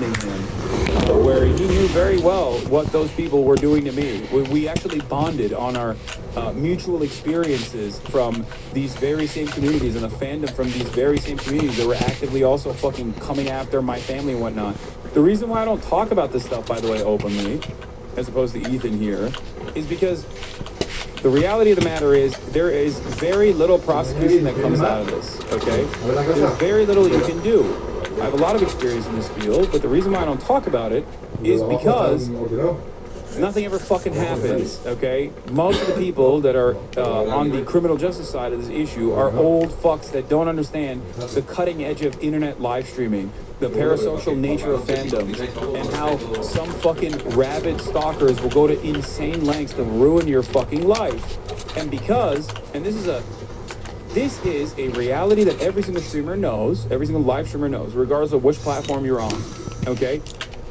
befriending him, where he knew very well what those people were doing to me. We actually bonded on our mutual experiences from these very same communities and the fandom from these very same communities that were actively also fucking coming after my family and whatnot. The reason why I don't talk about this stuff, by the way, openly, as opposed to Ethan here, is because the reality of the matter is there is very little prosecution that comes out of this, okay? There's very little you can do. I have a lot of experience in this field, but the reason why I don't talk about it is because nothing ever fucking happens, okay? Most of the people that are on the criminal justice side of this issue are old fucks that don't understand the cutting edge of internet live streaming, the parasocial nature of fandoms, and how some fucking rabid stalkers will go to insane lengths to ruin your fucking life. And this is a reality that every single streamer knows, every single live streamer knows, regardless of which platform you're on, okay?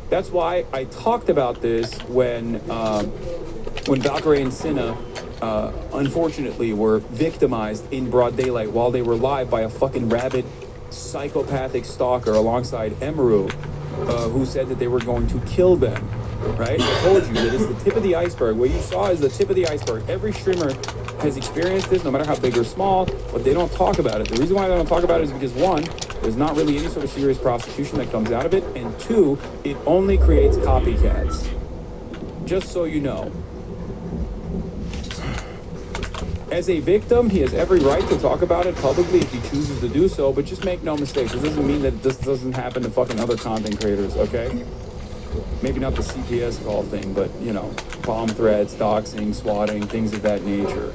That's why I talked about this when Valkyrae and Cinna, unfortunately, were victimized in broad daylight while they were live by a fucking rabid, psychopathic stalker alongside Emeru, who said that they were going to kill them, right? I told you that it's the tip of the iceberg. What you saw is the tip of the iceberg. Every streamer has experienced this, no matter how big or small, but they don't talk about it. The reason why they don't talk about it is because, one, there's not really any sort of serious prosecution that comes out of it, and two, it only creates copycats. Just so you know. As a victim, he has every right to talk about it publicly if he chooses to do so, but just make no mistake, this doesn't mean that this doesn't happen to fucking other content creators, okay? Maybe not the CPS call thing, but, you know, bomb threats, doxing, swatting, things of that nature.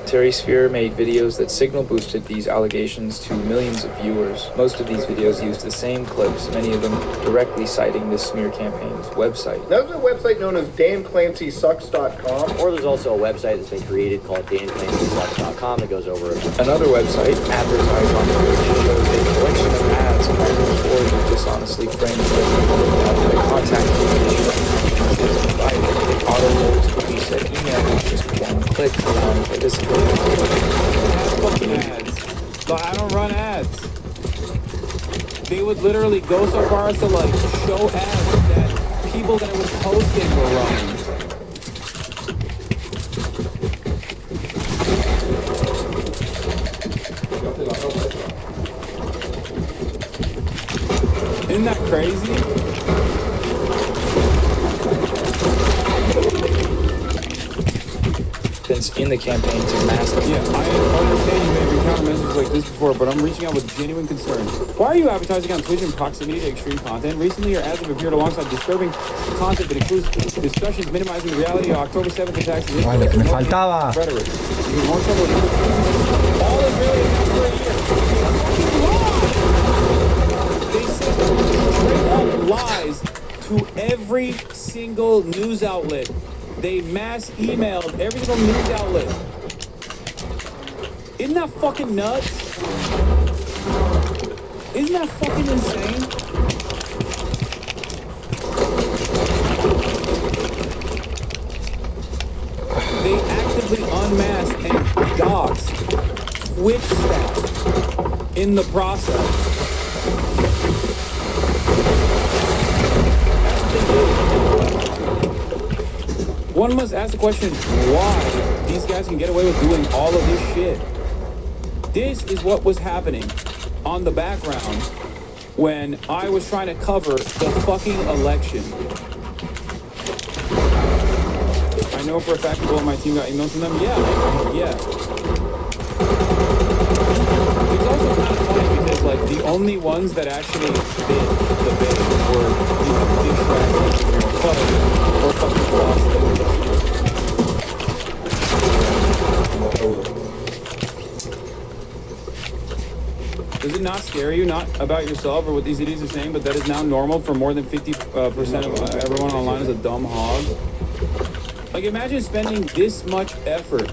Terry Sphere made videos that signal boosted these allegations to millions of viewers. Most of these videos used the same clips, many of them directly citing the smear campaign's website. There's a website known as DanClancySucks.com. Or there's also a website that's been created called DanClancySucks.com that goes over Another website, Advertise on Twitch, shows a collection of ads fired for the dishonestly framed the contact information provided. Auto-rolls police at email with just one click allowing participants. Fucking ads. But I don't run ads. They would literally go so far as to like show ads that people that it was posting were running. Isn't that crazy? In the campaign to mask. Yeah, I understand you may have encountered messages like this before, but I'm reaching out with genuine concern. Why are you advertising on Twitch in proximity to extreme content? Recently, your ads have appeared alongside disturbing content that includes discussions minimizing the reality of October 7th attacks. Vale, que me faltaba. Rhetoric. All is really for a year. They said straight up lies to every single news outlet. They mass emailed every single news outlet. Isn't that fucking nuts? Isn't that fucking insane? They actively unmasked and doxed Twitch staff in the process. One must ask the question, why these guys can get away with doing all of this shit. This is what was happening on the background when I was trying to cover the fucking election. I know for a fact people on my team got emails from them. Yeah. It's also kind of funny because, like, the only ones that actually did the bit were, you know, distracted or fucking lost. Does it not scare you, not about yourself or what these idiots are saying, but that is now normal for more than 50% of everyone online is a dumb hog? Like, imagine spending this much effort.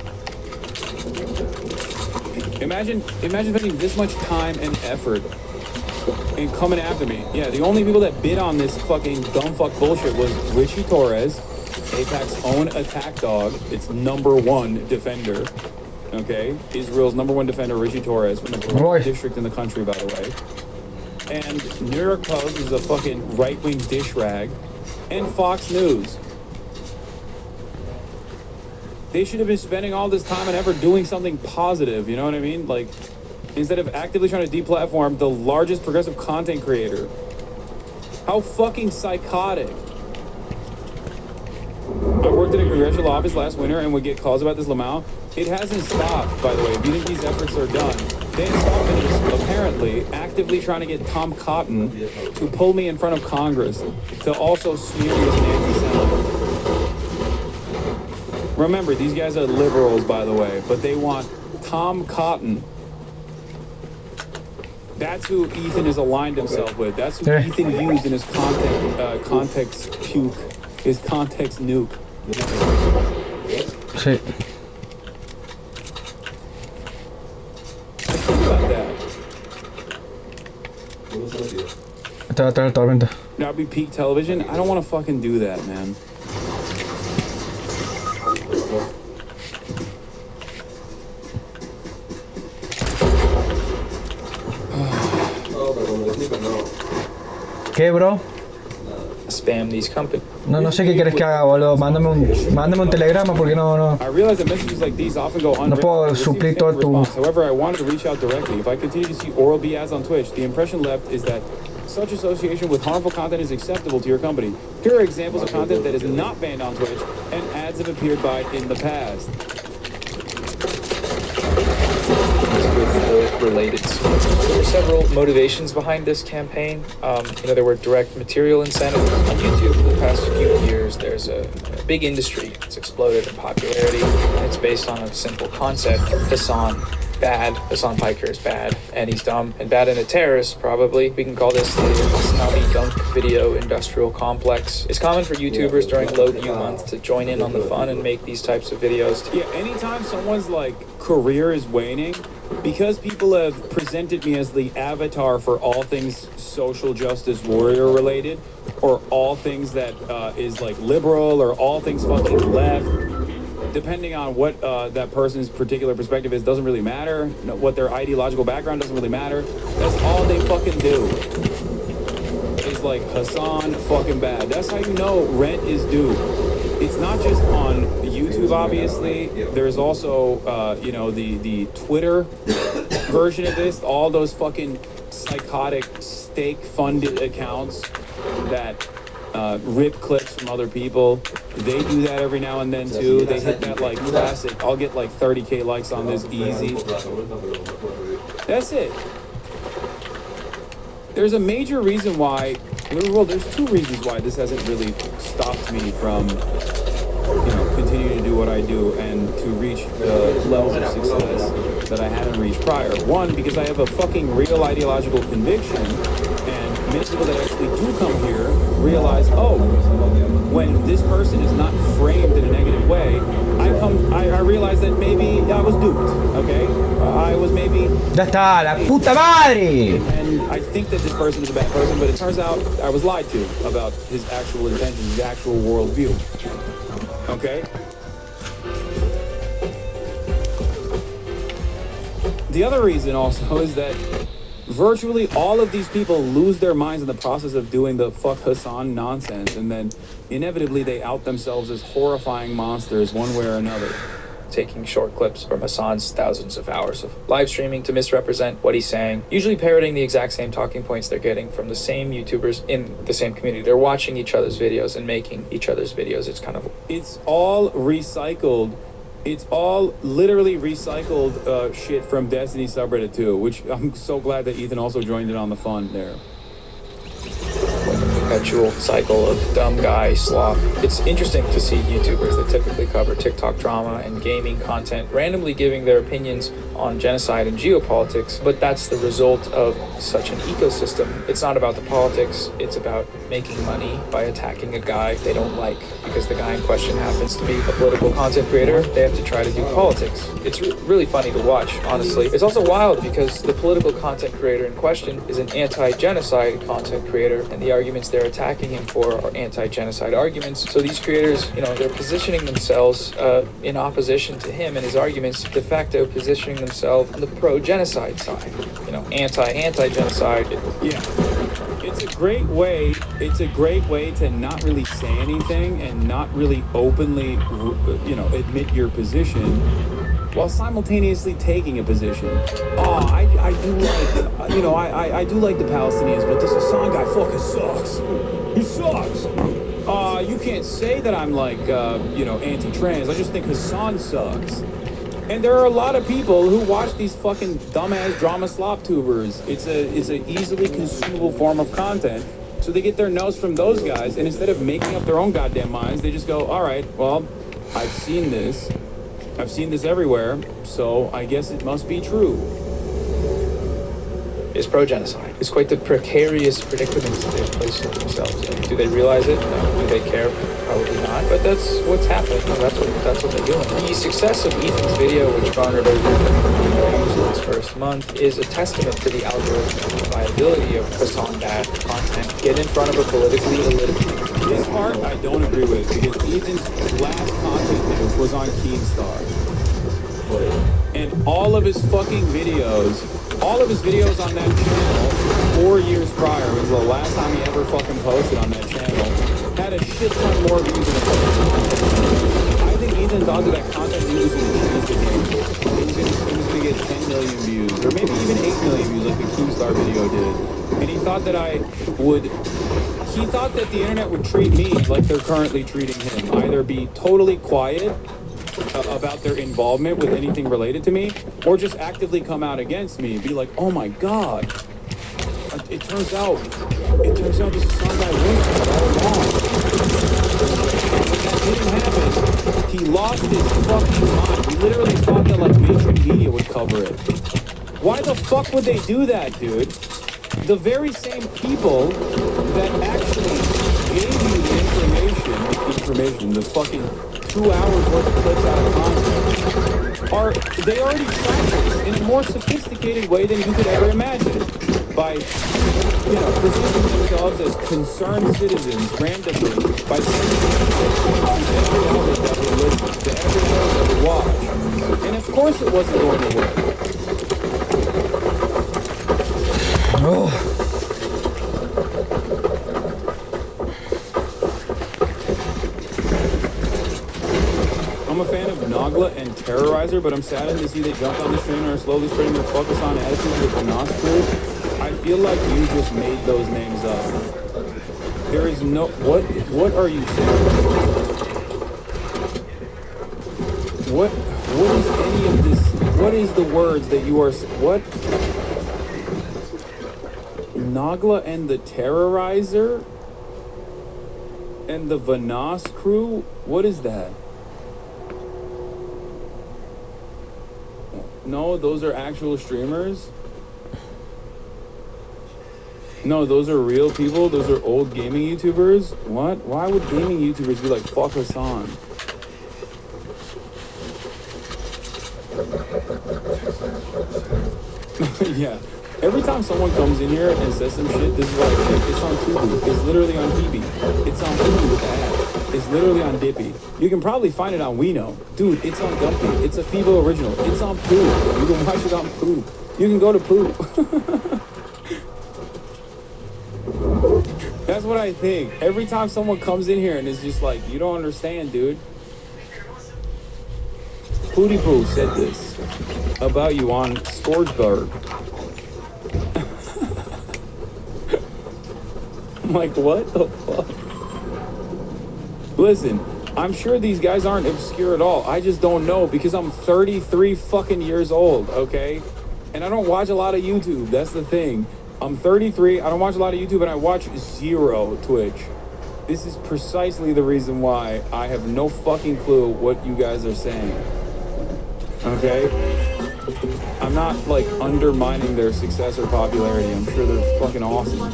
Imagine spending this much time and effort and coming after me. Yeah, the only people that bid on this fucking dumb fuck bullshit was Richie Torres, AIPAC's own attack dog, its #1 defender. Okay, Israel's #1 defender, Richie Torres, from the poorest district in the country, by the way. And New York Post is a fucking right-wing dish rag, and Fox News. They should have been spending all this time and effort doing something positive, you know what I mean? Like, instead of actively trying to deplatform the largest progressive content creator. How fucking psychotic. I worked in a congressional office last winter and would get calls about this Lamau. It hasn't stopped, by the way. If you think these efforts are done, Dan Stockman is apparently actively trying to get Tom Cotton to pull me in front of Congress to also smear me as an anti-Semite. Remember, these guys are liberals, by the way, but they want Tom Cotton. That's who Ethan has aligned himself with. That's who Ethan used in his context puke, his context nuke. Sí. Think about that. Te va a traer tormenta. Now be peak television. I don't want to fucking do that, man. ¿Qué, bro? Spam these companies. No sé qué quieres que haga, boludo. Mándame un telegrama porque no. I realize that messages like these often go unread. No puedo suplir todo tu. However, I wanted to reach out directly. If I continue to see Oral-B ads on Twitch, the impression left is that such association with harmful content is acceptable to your company. Here are examples of content that is not banned on Twitch and ads have appeared by in the past. With the related sources. There were several motivations behind this campaign. There were direct material incentives. On YouTube for the past few years, there's a big industry that's exploded in popularity, and it's based on a simple concept. Hassan, bad. Hassan Piker is bad, and he's dumb, and bad and a terrorist, probably. We can call this the Snappy Dunk Video Industrial Complex. It's common for YouTubers during low view months to join in on the fun and make these types of videos. Yeah, anytime someone's like career is waning, because people have presented me as the avatar for all things social justice warrior related, or all things that is like liberal, or all things fucking left, depending on what that person's particular perspective is, doesn't really matter. What their ideological background doesn't really matter. That's all they fucking do. Is like Hassan fucking bad. That's how you know rent is due. It's not just on YouTube, obviously. There's also, the Twitter version of this. All those fucking psychotic, stake-funded accounts that rip clips from other people. They do that every now and then, too. They hit that, like, classic, I'll get, like, 30K likes on this easy. That's it. There's a major reason why, well, there's two reasons why this hasn't really stopped me from, continuing to do what I do and to reach the levels of success that I hadn't reached prior. One, because I have a fucking real ideological conviction, and many people that actually do come here realize, when this person is not framed in a negative way, I realize that maybe I was duped, okay? I was maybe... ¡Ya está! ¡La puta madre! And I think that this person is a bad person, but it turns out I was lied to about his actual intentions, his actual worldview. Okay? The other reason also is that virtually all of these people lose their minds in the process of doing the fuck Hassan nonsense, and then inevitably they out themselves as horrifying monsters one way or another. Taking short clips from Hassan's thousands of hours of live streaming to misrepresent what he's saying, usually parroting the exact same talking points they're getting from the same YouTubers in the same community. They're watching each other's videos and making each other's videos. It's all recycled. It's all literally recycled shit from Destiny subreddit too, which I'm so glad that Ethan also joined in on the fun there. perpetual cycle of dumb guy slop. It's interesting to see YouTubers that typically cover TikTok drama and gaming content randomly giving their opinions on genocide and geopolitics, but that's the result of such an ecosystem. It's not about the politics, it's about making money by attacking a guy they don't like. Because the guy in question happens to be a political content creator, they have to try to do politics. It's really funny to watch, honestly. It's also wild because the political content creator in question is an anti-genocide content creator, and the arguments they're attacking him for are anti-genocide arguments. So these creators, they're positioning themselves in opposition to him and his arguments, de facto positioning themselves on the pro-genocide side. Anti-genocide. Yeah. It's a great way to not really say anything and not really openly, admit your position while simultaneously taking a position. Oh, I do like the Palestinians, but this Hassan guy fucking sucks. He sucks. You can't say that I'm like, anti-trans. I just think Hassan sucks. And there are a lot of people who watch these fucking dumbass drama slop tubers. It's a easily consumable form of content. So they get their nose from those guys, and instead of making up their own goddamn minds, they just go, all right, well, I've seen this everywhere, so I guess it must be true. Is pro-genocide. It's quite the precarious predicament they've placed themselves in. Do they realize it? No. Do they care? Probably not. But that's what's happening. That's what they're doing. The success of Ethan's video, which garnered over 1 million views in its first month, is a testament to the algorithmic viability of Hassan Bad content. Get in front of a politically illiterate. This part I don't agree with, because Ethan's last content video was on Keemstar. And all of his videos on that channel 4 years prior, was the last time he ever fucking posted on that channel, had a shit ton more views than a fucking. I think Ethan thought that content he was going to change the game. He was going to get 10 million views, or maybe even 8 million views like the Keemstar video did. And he thought that the internet would treat me like they're currently treating him. Either be totally quiet about their involvement with anything related to me, or just actively come out against me, be like, oh my god, it turns out this is some guy winning all along. When that didn't happen, he lost his fucking mind. We literally thought that like mainstream media would cover it. Why the fuck would they do that, dude? The very same people that actually gave you the information, the fucking 2 hours worth of clips out of content, they already track this in a more sophisticated way than you could ever imagine. By, positioning themselves as concerned citizens randomly, by sending every outlet that would listen, to everyone that would watch. And of course it wasn't going to work. Oh. I'm a fan of Nogla and Terrorizer, but I'm saddened to see they jumped on the train and are slowly spreading their focus on attitudes with the Nos crew. I feel like you just made those names up. There is no... What are you saying? What is any of this... What is the words that you are... What? Nogla and the Terrorizer? And the Vanas crew? What is that? No, those are actual streamers? No, those are real people? Those are old gaming YouTubers? What? Why would gaming YouTubers be like, fuck Hassan? Yeah. Every time someone comes in here and says some shit, this is what I think. It's on Tubi. It's literally on Hebe. It's on Hulu with the ad. It's literally on Dippy. You can probably find it on Weeno. Dude, it's on Gumpy. It's a Phoebo original. It's on Poop. You can watch it on Poop. You can go to Poop. That's what I think. Every time someone comes in here and is just like, you don't understand, dude. Pooty Poo said this about you on Scourgeberg. I'm like, what the fuck? Listen, I'm sure these guys aren't obscure at all. I just don't know because I'm 33 fucking years old, okay? And I don't watch a lot of YouTube. That's the thing. I'm 33. I don't watch a lot of YouTube, and I watch zero Twitch. This is precisely the reason why I have no fucking clue what you guys are saying. Okay? I'm not, like, undermining their success or popularity. I'm sure they're fucking awesome.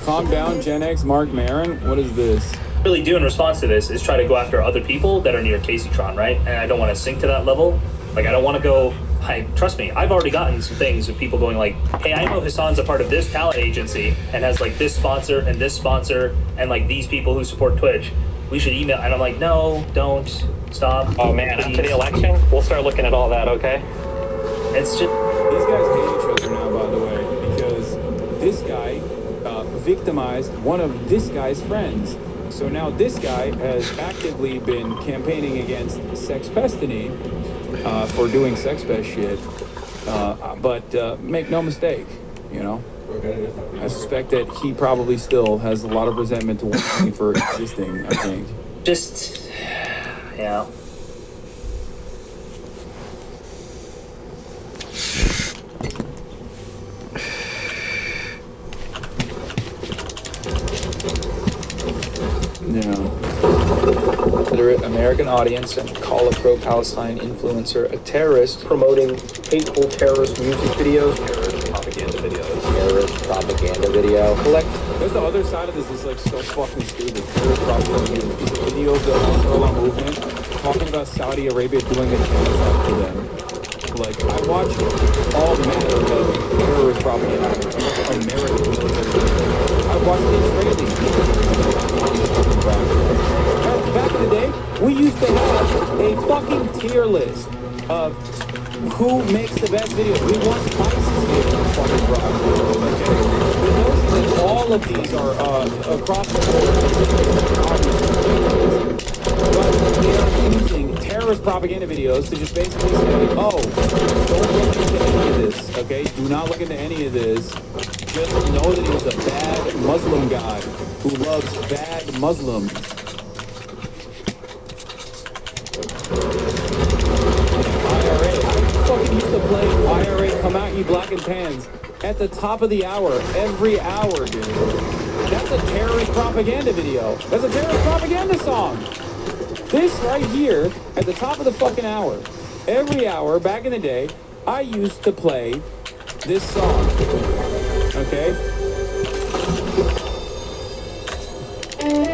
Calm down, Gen X, Mark Maron. What is this? Really do in response to this is try to go after other people that are near Caseytron, right? And I don't want to sink to that level. Like, I don't want to go, trust me, I've already gotten some things of people going like, hey, I know Hassan's a part of this talent agency and has like this sponsor and like these people who support Twitch. We should email. And I'm like, no, don't, stop. Oh man, please. after the election, we'll start looking at all that, okay? It's just... These guys hate each other now, by the way, because this guy victimized one of this guy's friends. So now this guy has actively been campaigning against Sexpestiny for doing Sexpest shit. But make no mistake, you know, I suspect that he probably still has a lot of resentment towards me for existing, I think. Just, yeah. Literate American audience and call a pro-Palestine influencer a terrorist Promoting hateful terrorist music videos. Terrorist propaganda video. collect There's the other side of this is like so fucking stupid. There's probably these videos of the Ansarullah movement talking about Saudi Arabia doing a genocide to them. Like, I watch all manner of terrorist propaganda. American military. I watch the Israelis. Back in the day, we used to have a fucking tier list of who makes the best videos. We want ISIS videos fucking rock. Okay? The notion that all of these are across the board. But they are using terrorist propaganda videos to just basically say, oh, don't look into any of this, okay? Do not look into any of this. Just know that he was a bad Muslim guy who loves bad Muslims. IRA. I fucking used to play IRA Come Out You Black and Tans at the top of the hour, every hour, dude. That's a terrorist propaganda video. That's a terrorist propaganda song. This right here, at the top of the fucking hour, every hour, back in the day, I used to play this song. Okay? And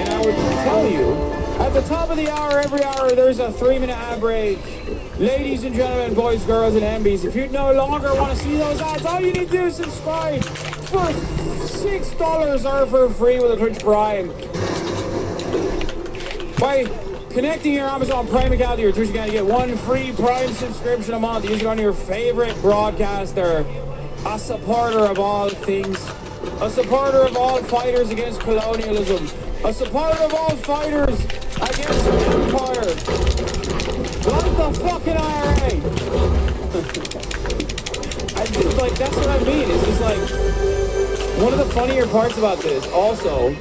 I would tell you, at the top of the hour, every hour, there's a 3-minute ad break. Ladies and gentlemen, boys, girls, and MBs, if you no longer want to see those ads, all you need to do is subscribe for $6 or for free with a Twitch Prime. By connecting your Amazon Prime account to your Twitch account, you get 1 free Prime subscription a month. Use it on your favorite broadcaster. A supporter of all things. A supporter of all fighters against colonialism. A supporter of all fighters against empire. Like the fucking IRA. I just, like, that's what I mean. It's just like, one of the funnier parts about this also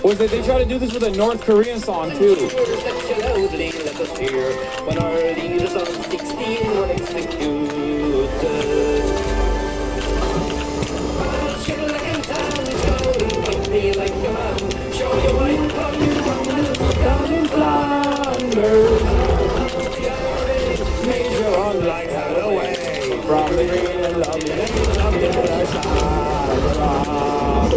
was that they try to do this with a North Korean song too. When our leaders of 16 were executed. Major on like Hathaway from the green and lovely land of the other side.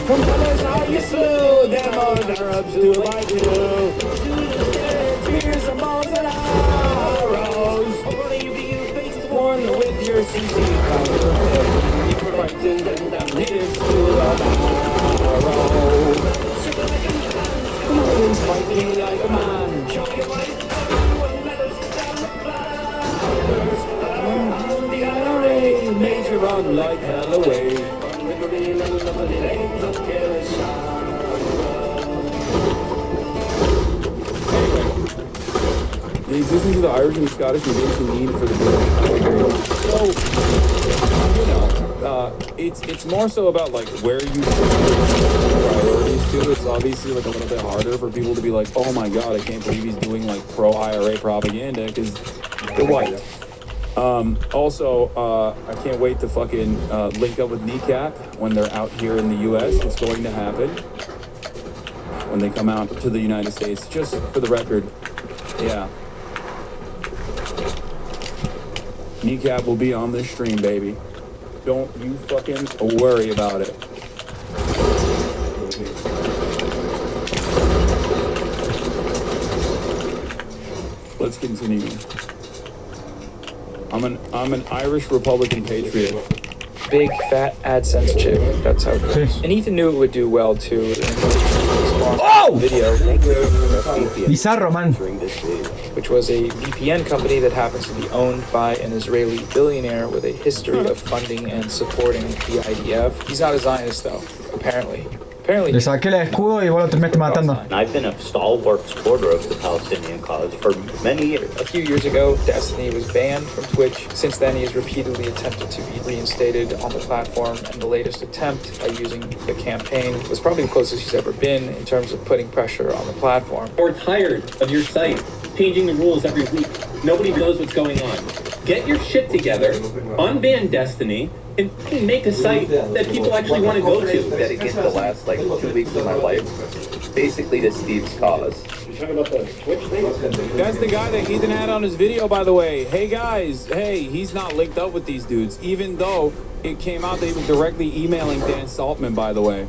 From colors how you slew them old Arabs 2 by 2. Spears and bows and arrows. One with your CC counter. You were fighting them natives to the marrow. Come on, fight me like a man. The IRA major run like hell away. The existence of the Irish and Scottish remains the need for the British. So, you know, it's more so about like where you put your priorities to. It's obviously like a little bit harder for people to be like, oh my god, I can't believe he's doing like pro IRA propaganda because You're white. Also, I can't wait to fucking link up with Kneecap when they're out here in the U.S. It's going to happen when they come out to the United States. Just for the record, yeah. Kneecap will be on this stream, baby. Don't you fucking worry about it. Let's continue. I'm an Irish Republican patriot. Big fat AdSense chick. That's how it goes. Sí. And Ethan knew it would do well too. Oh! Video, Bizarro, man. which was a VPN company that happens to be owned by an Israeli billionaire with a history of funding and supporting the IDF. He's not a Zionist though, apparently. Le saqué el escudo y vos lo terminaste matando. And I've been a stalwart supporter of the Palestinian cause for many years. A few years ago, Destiny was banned from Twitch. Since then, he has repeatedly attempted to be reinstated on the platform, and the latest attempt by using the campaign was probably the closest he's ever been in terms of putting pressure on the platform. We're tired of your site changing the rules every week. Nobody knows what's going on. Get your shit together, unban Destiny, and make a site that people actually want to go to. Dedicate the last 2 weeks of my life basically to Steve's cause. You're talking about the Twitch thing? That's the guy that Ethan had on his video, by the way. Hey guys, hey, he's not linked up with these dudes, even though it came out that he was directly emailing Dan Saltman, by the way.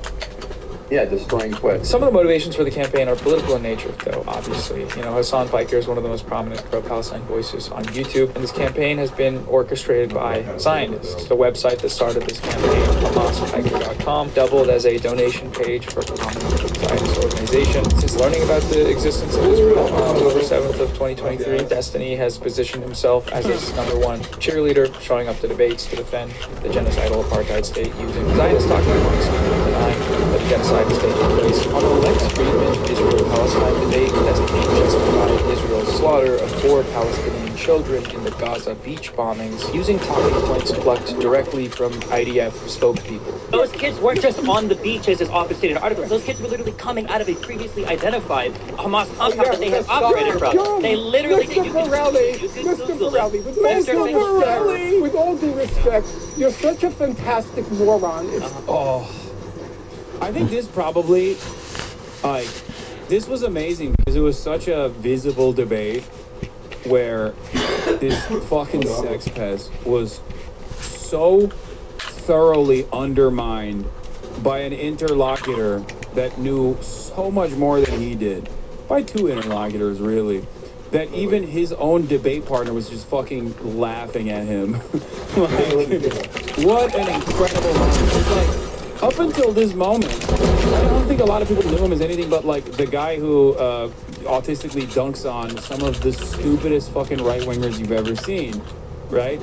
Yeah, destroying Twitch. Some of the motivations for the campaign are political in nature, though, obviously. You know, Hassan Piker is one of the most prominent pro-Palestine voices on YouTube, and this campaign has been orchestrated by Zionists. The website that started this campaign, HamasPiker.com, doubled as a donation page for a prominent Zionist organization. Since learning about the existence of Israel on October 7th of 2023, Destiny has positioned himself as its #1 cheerleader, showing up to debates to defend the genocidal apartheid state using Zionist talking points, denying that the genocide is taking place. On the Lex Friedman Israel-Palestine debate, Destiny justified Israel's slaughter of 4 Palestinian children in the Gaza beach bombings using talking points plucked directly from IDF spokespeople. Those kids weren't just on the beaches as August stated in articles. Those kids were literally coming out of a previously identified Hamas compound that they have operated from. They literally did. Mr. Borelli, with all due respect, you're such a fantastic moron. I think this probably, this was amazing because it was such a visible debate where this fucking sex pest was so thoroughly undermined by an interlocutor that knew so much more than he did. By 2 interlocutors, really. That even his own debate partner was just fucking laughing at him. What an incredible moment. It's like, up until this moment, I don't think a lot of people knew him as anything but like the guy who autistically dunks on some of the stupidest fucking right-wingers you've ever seen, right?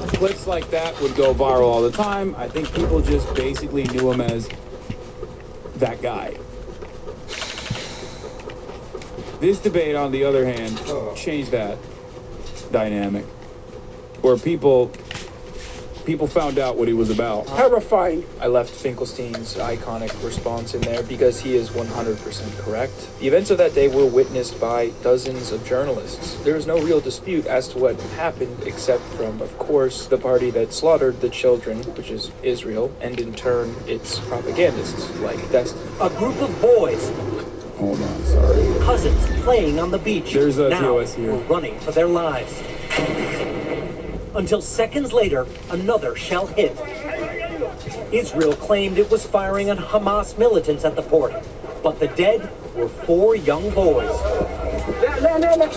Clips like that would go viral all the time. I think people just basically knew him as that guy. This debate, on the other hand, changed that dynamic, where people found out what he was about. Terrifying. I left Finkelstein's iconic response in there because he is 100% correct. The events of that day were witnessed by dozens of journalists. There is no real dispute as to what happened, except from, of course, the party that slaughtered the children, which is Israel, and in turn, its propagandists, like Destiny. A group of boys, Hold on, sorry. cousins, playing on the beach. There's a now TOS here. were running for their lives. Until seconds later, another shell hit. Israel claimed it was firing on Hamas militants at the port, but the dead were 4 young boys.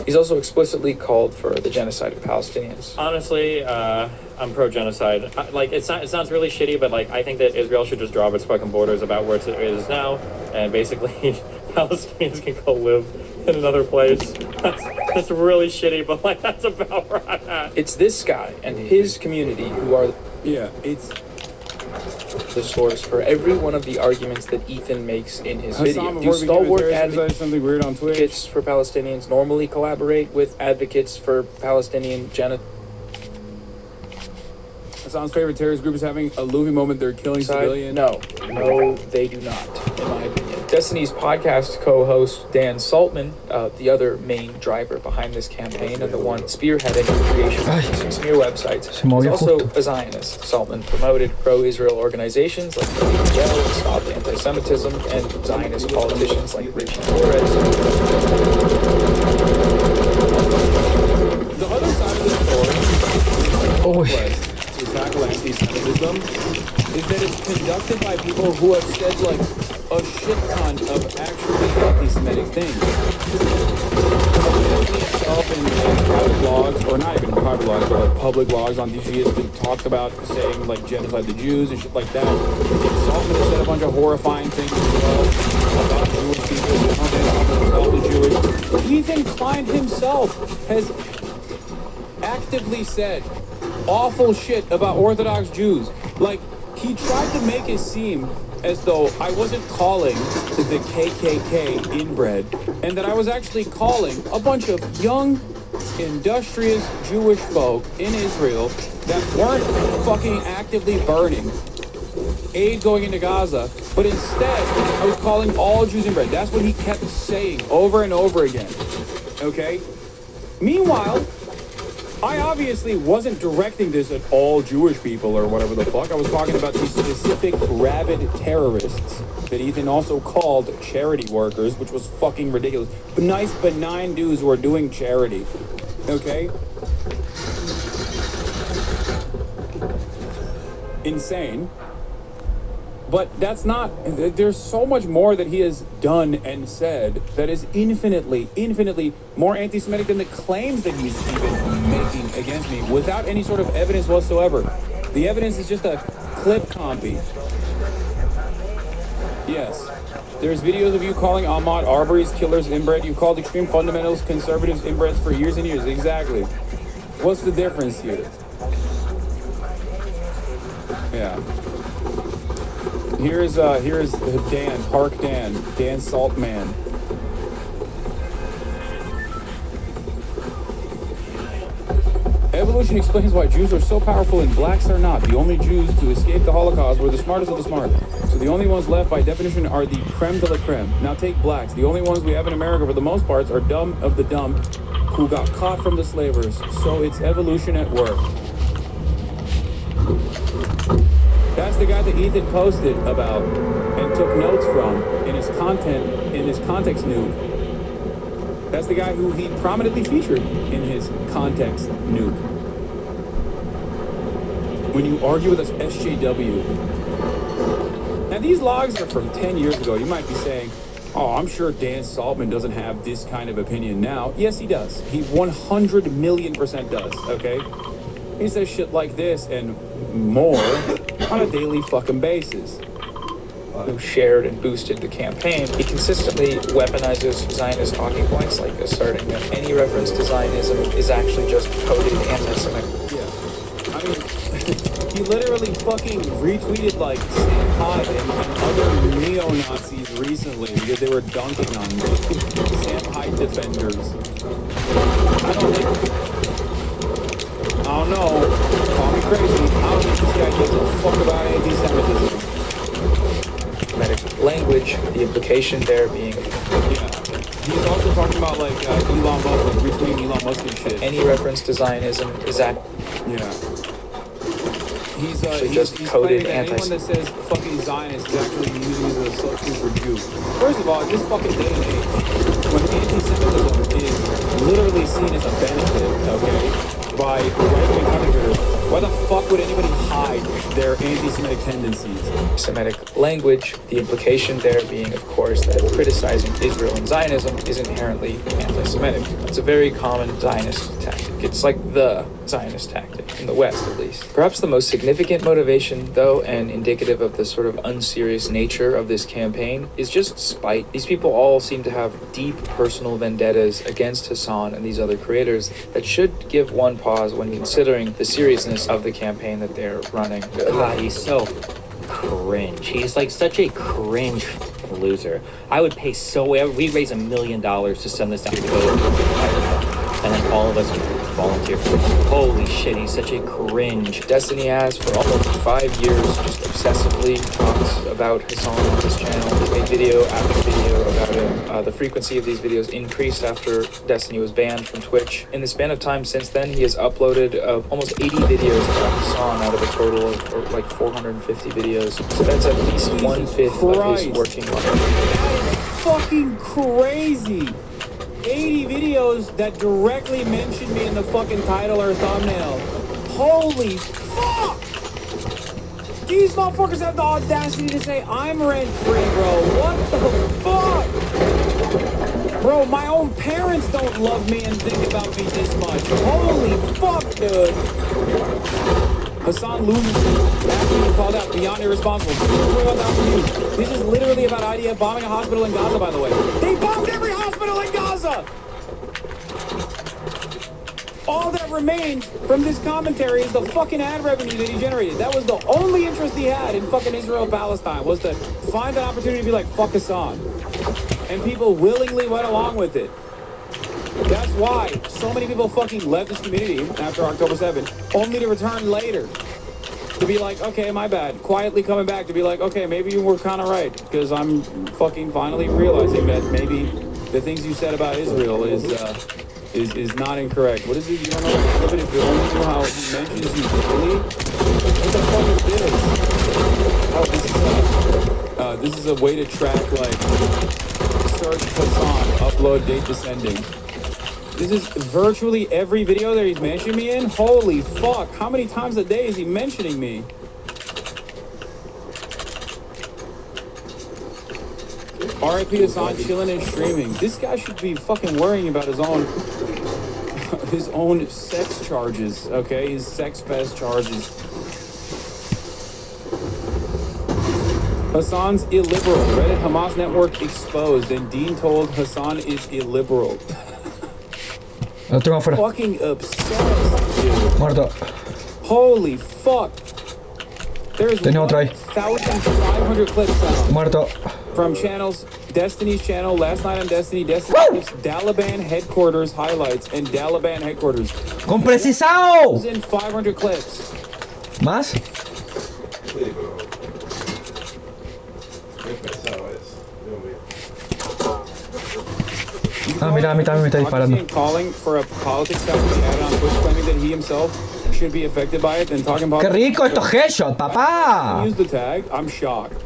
He's also explicitly called for the genocide of Palestinians. Honestly, I'm pro-genocide. It sounds really shitty, but I think that Israel should just draw up its fucking borders about where it is now, and basically Palestinians can go live in another place. That's really shitty, but that's about where I'm at. It's this guy and his community who are It's the source for every one of the arguments that Ethan makes in his video. Hassan, Do before we stalwart begin, is something weird on Twitch? advocates for Palestinians normally collaborate with advocates for Palestinian genocide? Hassan's favorite terrorist group is having a Luffy moment. They're killing civilians. No, they do not, in my opinion. Destiny's podcast co-host Dan Saltman, the other main driver behind this campaign and the one spearheading the creation of these smear websites, is also a Zionist. Saltman promoted pro-Israel organizations like the ADL and Stop Anti-Semitism, and Zionist politicians like Richie Torres. The other side of the story to tackle anti-Semitism is that it's conducted by people who have said like a shit ton of actually anti-Semitic things. Himself in private blogs, or not even private blogs, but like public blogs on DG has been talked about saying like genocide the Jews and shit like that. Saltman has said a bunch of horrifying things as well about Jewish people, all the Jewish. Ethan Klein himself has actively said awful shit about Orthodox Jews. Like, he tried to make it seem as though I wasn't calling the KKK inbred, and that I was actually calling a bunch of young, industrious Jewish folk in Israel that weren't fucking actively burning aid going into Gaza, but instead I was calling all Jews inbred. That's what he kept saying over and over again. Okay? Meanwhile, I obviously wasn't directing this at all Jewish people or whatever the fuck. I was talking about these specific rabid terrorists that Ethan also called charity workers, which was fucking ridiculous. But nice, benign dudes who are doing charity. Okay? Insane. But that's not, there's so much more that he has done and said that is infinitely more anti-Semitic than the claims that he's even making against me without any sort of evidence whatsoever. The evidence is just a clip copy. Yes. There's videos of you calling Ahmaud Arbery's killers inbred. You've called extreme fundamentals conservatives inbreds for years and years. Exactly. What's the difference here? Yeah. Here's Dan, Park Dan Saltman. Evolution explains why Jews are so powerful and blacks are not. The only Jews to escape the Holocaust were the smartest of the smart. So the only ones left by definition are the creme de la creme. Now take blacks. The only ones we have in America for the most part are dumb of the dumb who got caught from the slavers. So it's evolution at work. That's the guy that Ethan posted about and took notes from in his context nuke. That's the guy who he prominently featured in his context nuke. When you argue with us, SJW. Now these logs are from 10 years ago. You might be saying, oh, I'm sure Dan Saltman doesn't have this kind of opinion now. Yes, he does. He 100 million% does, okay? He says shit like this and more on a daily fucking basis. Who shared and boosted the campaign, he consistently weaponizes Zionist talking points, like asserting that any reference to Zionism is actually just coded anti-Semitic. Yeah. I mean, he literally fucking retweeted like Sam Hyde and other neo-Nazis recently because they were dunking on Sam Hyde defenders. I don't know. Call me crazy. I don't think this guy gives a fuck about anti-Semitism. Semitic language, the implication there being... Yeah. He's also talking about like Elon Musk, like retweeting Elon Musk and shit. Any reference to Zionism is Yeah. He's just coded anyone that says fucking Zionist is actually using it as a substitute for Jew. First of all, in this fucking day and age, when anti-Semitism is literally seen as a benefit, okay? By right-wing commentators, why the fuck would anybody hide their anti-Semitic tendencies? Semitic language, the implication there being, of course, that criticizing Israel and Zionism is inherently anti-Semitic. It's a very common Zionist tactic. It's like the Zionist tactic, in the West at least. Perhaps the most significant motivation, though, and indicative of the sort of unserious nature of this campaign, is just spite. These people all seem to have deep personal vendettas against Hassan and these other creators that should give one pause when considering the seriousness of the campaign that they're running. God, he's so cringe. He's like such a cringe loser. I would pay we'd raise $1 million to send this down to go, and then all of us volunteer. Holy shit, he's such a cringe. Destiny has for almost 5 years just obsessively talked about Hassan on his channel. He's made video after video about him. The frequency of these videos increased after Destiny was banned from Twitch. In the span of time since then, he has uploaded almost 80 videos about Hassan out of a total of like 450 videos. So that's at least 1/5 of his working life. That is fucking crazy. 80 videos that directly mention me in the fucking title or thumbnail. Holy fuck! These motherfuckers have the audacity to say I'm rent-free, bro. What the fuck? Bro, my own parents don't love me and think about me this much. Holy fuck, dude. Hassan loses after being called out beyond irresponsible. 21,000 views. This is literally about IDF bombing a hospital in Gaza, by the way. They bombed every hospital in Gaza! All that remains from this commentary is the fucking ad revenue that he generated. That was the only interest he had in fucking Israel-Palestine, was to find an opportunity to be like, fuck Hassan. And people willingly went along with it. That's why so many people fucking left this community after October 7th, only to return later. To be like, okay, my bad. Quietly coming back to be like, okay, maybe you were kind of right. Because I'm fucking finally realizing that maybe the things you said about Israel is not incorrect. What is it? You don't know what if you only knew how he mentions you daily? What the fuck is this? Oh, this is a way to track, like, search Hassan, upload date descending. This is virtually every video that he's mentioned me in. Holy fuck. How many times a day is he mentioning me? RIP Hassan chilling and streaming. This guy should be fucking worrying about his own sex charges, okay? His sex pest charges. Hassan's illiberal. Reddit Hamas network exposed, and Dean told Hassan is illiberal. Lo tengo afuera. Fucking obsessed, dude. Muerto. Holy fuck. There's Tenía otro ahí. 1,500 clips now. Muerto. From channels, Destiny's channel, Last Night on Destiny, Destiny clips, Dalaban headquarters highlights, and Dalaban headquarters. ¡Con precisado! 1,500 clips. ¿Más? Ah, mira, a mí también me está disparando. Calling for a politics guy to be added on Twitch, claiming that he himself should be affected by it, and talking about. ¡Qué rico esto headshot, papá! Use the tag. I'm shocked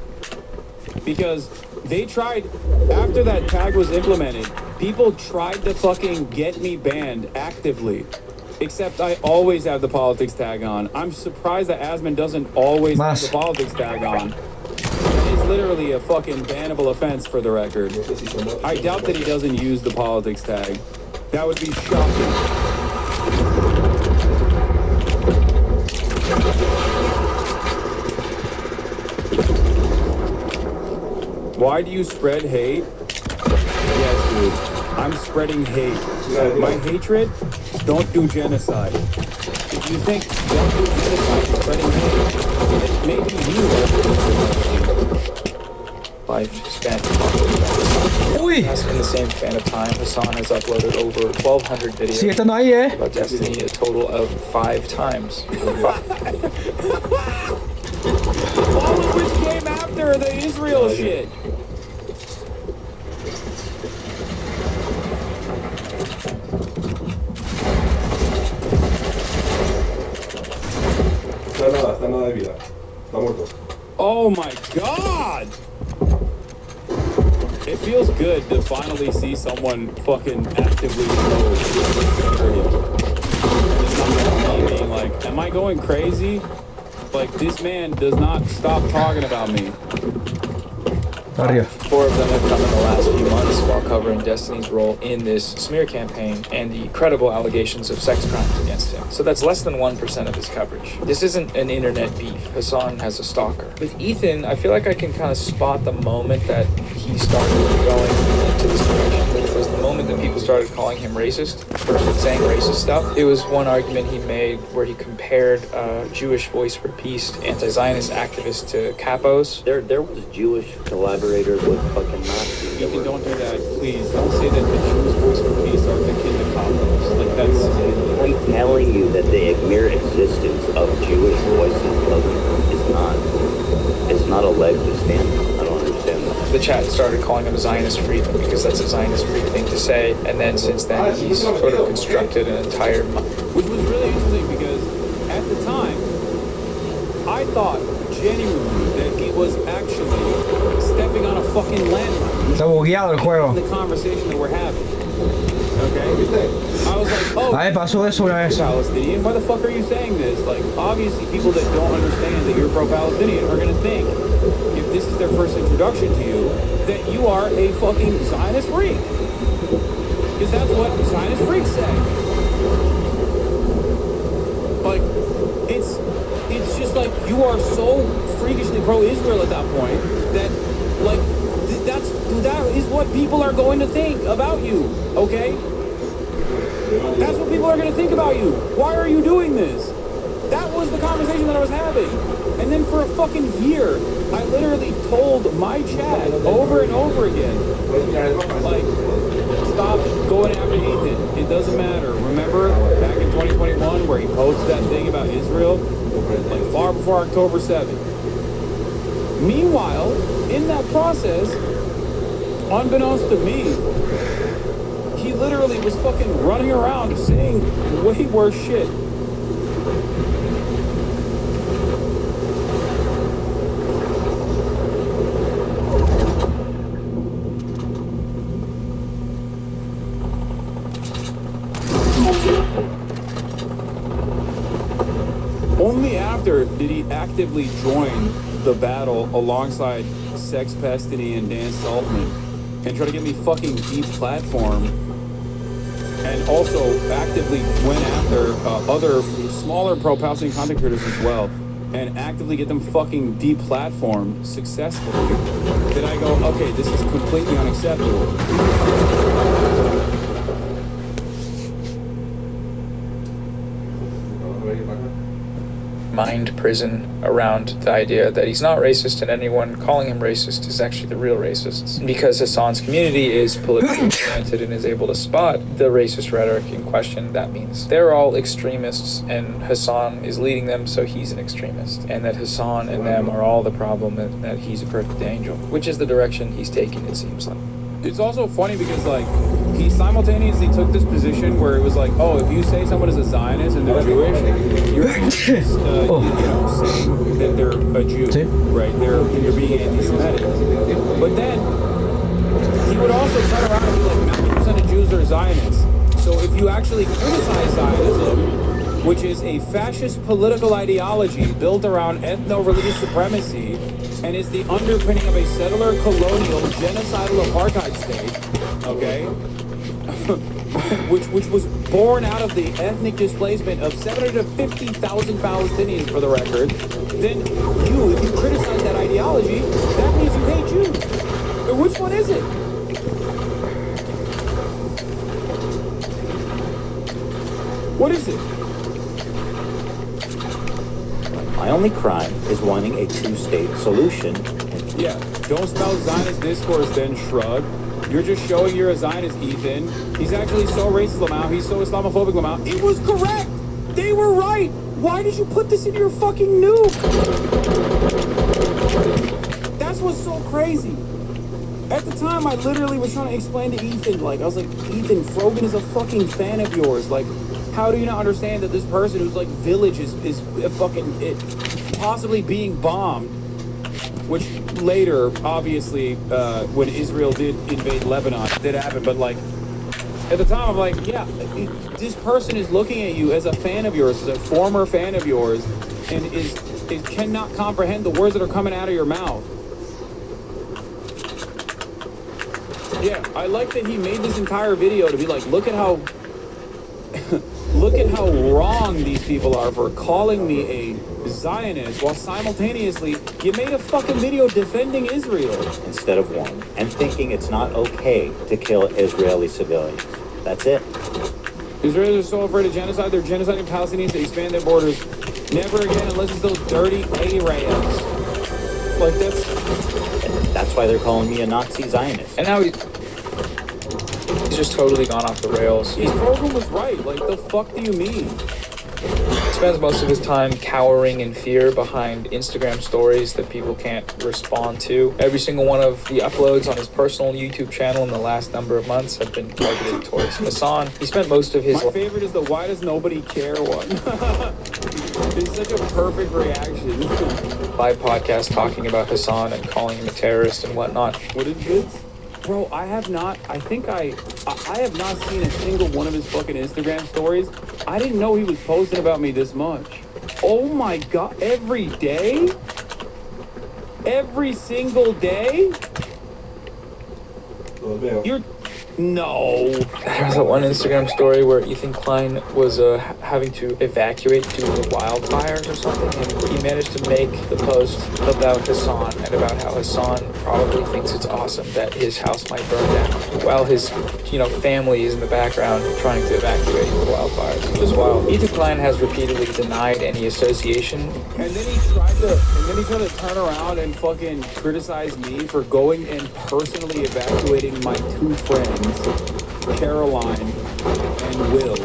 because they tried after that tag was implemented. People tried to fucking get me banned actively. Except I always have the politics tag on. I'm surprised that Asmon doesn't always have the politics tag on. It's literally a fucking bannable offense for the record. I doubt that he doesn't use the politics tag. That would be shocking. Why do you spread hate? Yes, dude. I'm spreading hate. My hatred, don't do genocide. If you think don't do genocide is spreading hate, then maybe you are. Life span. In the same span of time, Hassan has uploaded over 1,200 videos Sigue estando ahí, about Destiny a total of 5 times. All of which came after the Israel shit. Está nada de vida. Está muerto. Oh my god! It feels good to finally see someone fucking actively being like, am I going crazy? Like, this man does not stop talking about me. Arriba. 4 of them have come in the last few months while covering Destiny's role in this smear campaign and the credible allegations of sex crimes against him. So that's less than 1% of his coverage. This isn't an internet beef. Hassan has a stalker. With Ethan, I feel like I can kind of spot the moment that he started going to this direction, which was the moment that people started calling him racist, or saying racist stuff. It was one argument he made where he compared Jewish Voice for Peace anti-Zionist activists to capos. There was Jewish collaborators with fucking Nazis. Ethan, don't do that, please. Don't say that the Jewish Voice for Peace are akin to capos. Like, that's... I'm telling you that the mere existence of Jewish voices it's not a leg to stand on. I don't understand that. The chat started calling him a Zionist freak because that's a Zionist freak thing to say, and then since then he's sort of constructed an entire... Which was really interesting because at the time, I thought genuinely that he was actually stepping on a fucking landmine. Está bugueado el juego. The conversation that we're having. Okay? I was like, oh, A ver, pasó eso una vez. Palestinian, why the fuck are you saying this? Like, obviously people that don't understand that you're pro-Palestinian are gonna think, if this is their first introduction to you, that you are a fucking Zionist freak. Because that's what Zionist freaks say. Like, it's just like, you are so freakishly pro-Israel at that point, that, like, that is what people are going to think about you, okay? That's what people are going to think about you. Why are you doing this? That was the conversation that I was having. And then for a fucking year, I literally told my chat over and over again, like, stop going after Ethan. It doesn't matter. Remember back in 2021 where he posted that thing about Israel? Like far before October 7th. Meanwhile, in that process, unbeknownst to me, he literally was fucking running around saying way worse shit. Only after did he actively join the battle alongside Sex Pestany and Dan Saltman and try to get me fucking deplatformed, and also actively went after other smaller pro-Palestinian content creators as well, and actively get them fucking deplatformed successfully, then I go, okay, this is completely unacceptable. Mind prison around the idea that he's not racist, and anyone calling him racist is actually the real racists. Because Hassan's community is politically oriented and is able to spot the racist rhetoric in question, that means they're all extremists and Hassan is leading them, so he's an extremist. And that Hassan and them are all the problem, and that he's a perfect angel, which is the direction he's taken, it seems like. It's also funny because, like, he simultaneously took this position where it was like, oh, if you say someone is a Zionist and they're Jewish, you're saying that they're a Jew, right? You're being anti-Semitic. But then he would also turn around and be like, 90% of Jews are Zionists. So if you actually criticize Zionism, which is a fascist political ideology built around ethno-religious supremacy, and is the underpinning of a settler, colonial, genocidal apartheid state, okay? which was born out of the ethnic displacement of 750,000 Palestinians, for the record. Then if you criticize that ideology, that means you hate Jews. And which one is it? What is it? My only crime is wanting a two-state solution. Yeah, don't spell Zionist discourse, then shrug. You're just showing you're a Zionist, Ethan. He's actually so racist, Lamau. He's so Islamophobic, Lamau. It was correct! They were right! Why did you put this in your fucking nuke? That's what's so crazy. At the time, I literally was trying to explain to Ethan, like, I was like, Ethan, Frogan is a fucking fan of yours. Like, how do you not understand that this person whose, like, village is fucking possibly being bombed? Which later, obviously, when Israel did invade Lebanon, did happen. But, like, at the time, I'm like, yeah, this person is looking at you as a fan of yours, as a former fan of yours, and it cannot comprehend the words that are coming out of your mouth. Yeah, I like that he made this entire video to be like, look at look at how wrong these people are for calling me a Zionist while simultaneously you made a fucking video defending Israel. Instead of one, and thinking it's not okay to kill Israeli civilians. That's it. Israelis are so afraid of genocide, they're genociding Palestinians to expand their borders. Never again unless it's those dirty Arabs. Like, That's why they're calling me a Nazi Zionist. And now he's just totally gone off the rails. his program was right. Like, the fuck do you mean? He spends most of his time cowering in fear behind Instagram stories that people can't respond to. Every single one of the uploads on his personal YouTube channel in the last number of months have been targeted towards Hassan. He spent most of his My favorite is the why does nobody care one. It's such a perfect reaction. live podcast talking about Hassan and calling him a terrorist and whatnot. What is this? Bro, I have not seen a single one of his fucking Instagram stories. I didn't know he was posting about me this much. Oh my god, every day? Every single day? No. There was that one Instagram story where Ethan Klein was having to evacuate due to wildfires or something, and he managed to make the post about Hassan and about how Hassan probably thinks it's awesome that his house might burn down while his, family is in the background trying to evacuate the wildfires. Which is wild. Ethan Klein has repeatedly denied any association. And then he tried to turn around and fucking criticize me for going and personally evacuating my two friends, Caroline and Will.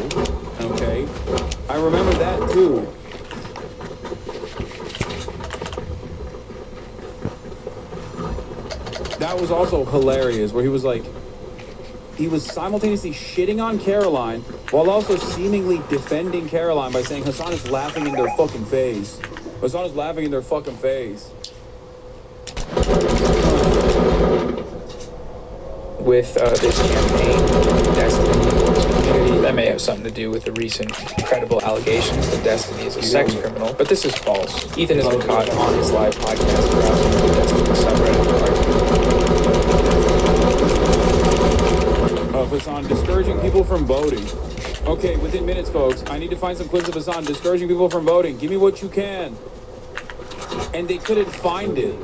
Okay, I remember that too. That was also hilarious, where he was simultaneously shitting on Caroline while also seemingly defending Caroline by saying Hassan is laughing in their fucking face. Hassan is laughing in their fucking face. With this campaign, Destiny community, that may have something to do with the recent incredible allegations that Destiny is a sex criminal, but this is false. Ethan has been caught on his live podcast browsing the Destiny subreddit Of Hassan discouraging people from voting. Okay, within minutes, folks, I need to find some clips of Hassan discouraging people from voting. Give me what you can. And they couldn't find it.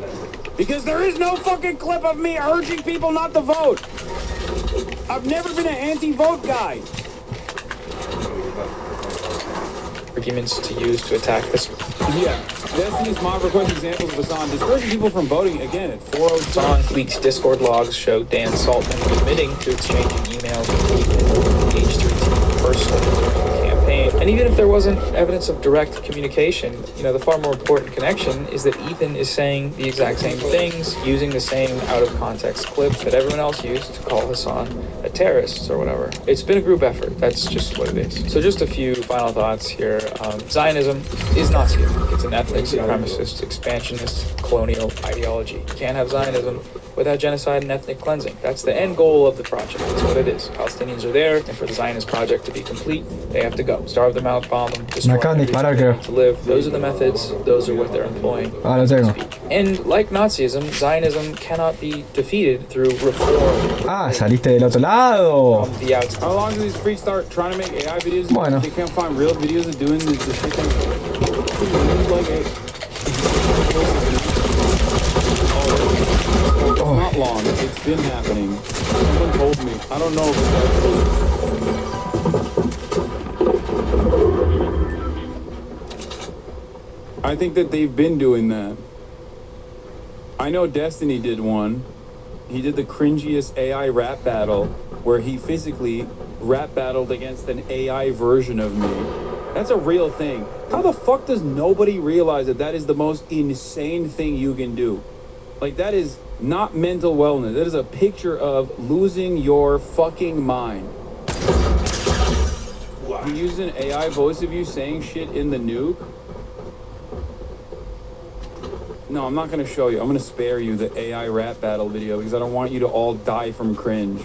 Because there is no fucking clip of me urging people not to vote. I've never been an anti-vote guy. arguments to use to attack this. Yeah, Destiny's mob request examples of Hassan discouraging people from voting again at 4:07. Hassan leaks Discord logs show Dan Saltman admitting to exchanging emails with the H3T personally during the campaign. And even if there wasn't evidence of direct communication, the far more important connection is that Ethan is saying the exact same things, using the same out-of-context clip that everyone else used to call Hassan a terrorist or whatever. It's been a group effort. That's just what it is. So just a few final thoughts here. Zionism is Nazism. It's an ethnic supremacist, expansionist, colonial ideology. You can't have Zionism without genocide and ethnic cleansing. That's the end goal of the project. That's what it is. Palestinians are there, and for the Zionist project to be complete, they have to go. Starve them out, bomb them, destroy them to live. Those are the methods. Those are what they're employing. And like Nazism, Zionism cannot be defeated through reform. Ah, saliste del otro lado. How long do these freaks start trying to make AI videos? Bueno. They can't find real videos of doing this shit. It's not long. It's been happening. Someone told me. I don't know if it's actually. I think that they've been doing that. I know Destiny did one. He did the cringiest AI rap battle where he physically rap battled against an AI version of me. That's a real thing. How the fuck does nobody realize that that is the most insane thing you can do? Like, that is not mental wellness. That is a picture of losing your fucking mind. You use an AI voice of you saying shit in the nuke? No, I'm not going to show you. I'm going to spare you the AI rap battle video because I don't want you to all die from cringe.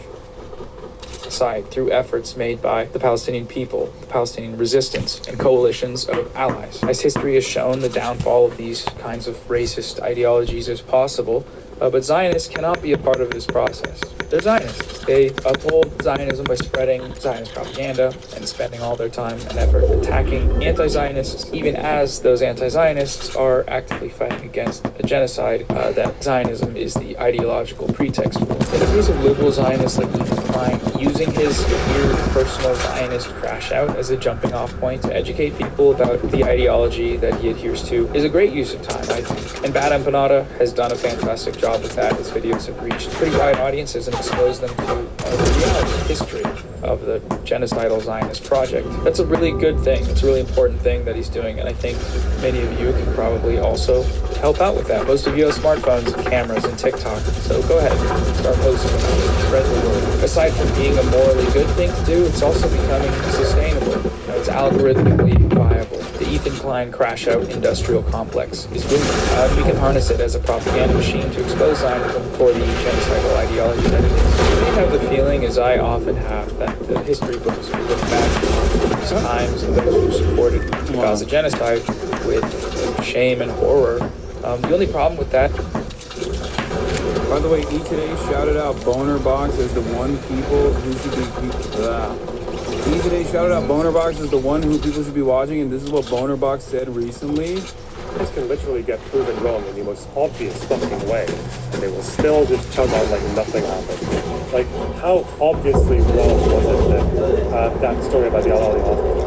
Aside through efforts made by the Palestinian people, the Palestinian resistance, and coalitions of allies. As history has shown, the downfall of these kinds of racist ideologies is possible, but Zionists cannot be a part of this process. They're Zionists. They uphold Zionism by spreading Zionist propaganda and spending all their time and effort attacking anti-Zionists, even as those anti-Zionists are actively fighting against a genocide that Zionism is the ideological pretext for. In the case of liberal Zionists like Ethan Klein, using his weird personal Zionist crash out as a jumping off point to educate people about the ideology that he adheres to is a great use of time, I think. And Bad Empanada has done a fantastic job with that. His videos have reached pretty wide audiences and exposed them to the reality, history of the genocidal Zionist project. That's a really good thing. It's a really important thing that he's doing, and I think many of you can probably also help out with that. Most of you have smartphones and cameras and TikTok, so go ahead, start posting about it, spread the word. Aside from being a morally good thing to do, it's also becoming sustainable. It's algorithmically viable. The Ethan Klein crash out industrial complex is booming. We can harness it as a propaganda machine to expose Zionism for the genocidal ideology that it is. You may have the feeling, as I often have, that the history books will look back on these times and those who supported the Gaza genocide with shame and horror. The only problem with that... By the way, E Today shouted out Bonerbox as the one people who should be... E Today shouted out Bonerbox as the one who people should be watching, and this is what Bonerbox said recently. This can literally get proven wrong in the most obvious fucking way, and they will still just chug on like nothing happened. Like, how obviously wrong was it that that story about the Al-Ali hospital?